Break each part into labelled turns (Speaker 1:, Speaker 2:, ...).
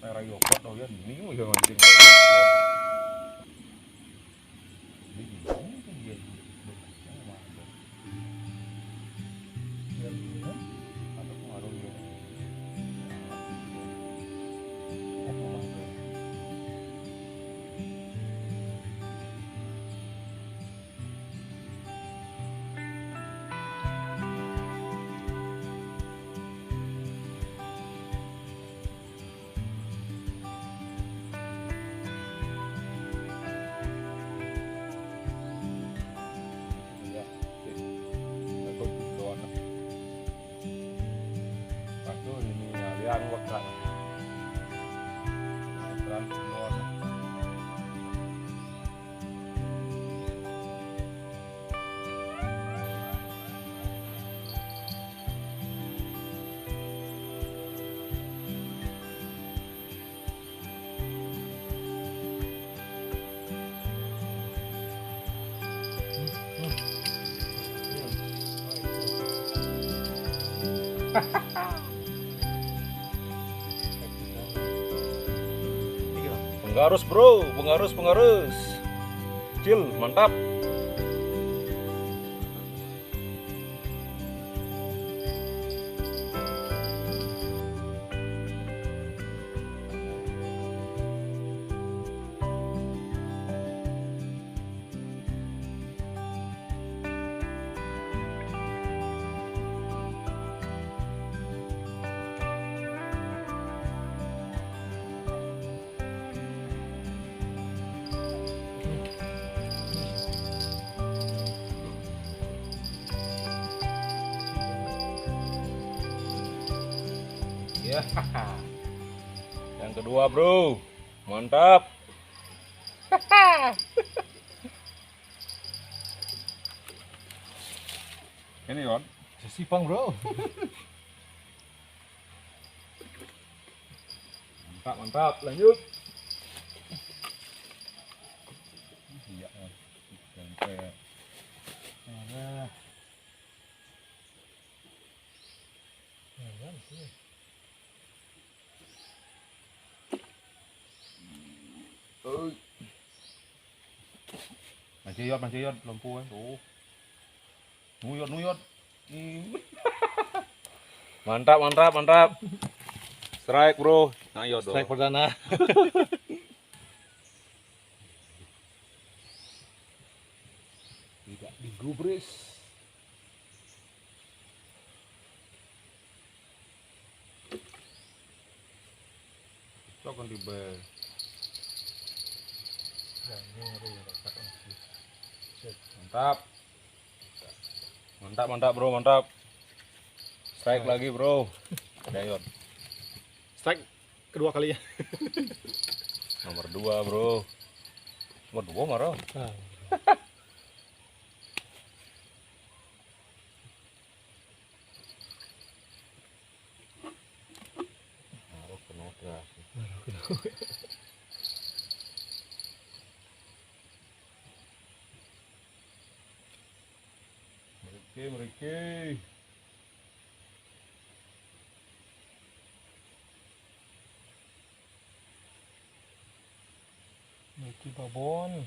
Speaker 1: Rayo pot đâu ya, ini mau yang anjing. Yang waktu Penggarus bro, penggarus, kecil, mantap. Ya, yang kedua bro, mantap. Ini Yon, sipang bro. Mantap, lanjut. Iya, sampai. Nah. Mancing yod, lampu kan. Tuh. Nuyot. Mantap. Strike bro. Nah, yod.
Speaker 2: Strike perdana.
Speaker 1: Tidak digubris. Cokan di bel. Mantap bro, mantap. Strike lagi bro. Ada Yon.
Speaker 2: Strike kedua kalinya.
Speaker 1: Nomor 2 bro. Nomor 2 marah. Naruh penuh gas. Mereka.
Speaker 2: Iki babon.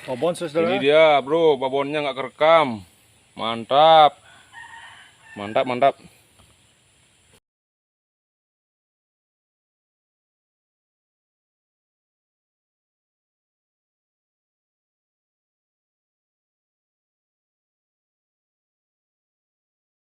Speaker 2: Babon saudara.
Speaker 1: Ini dia bro, babonnya nggak kerekam. Mantap.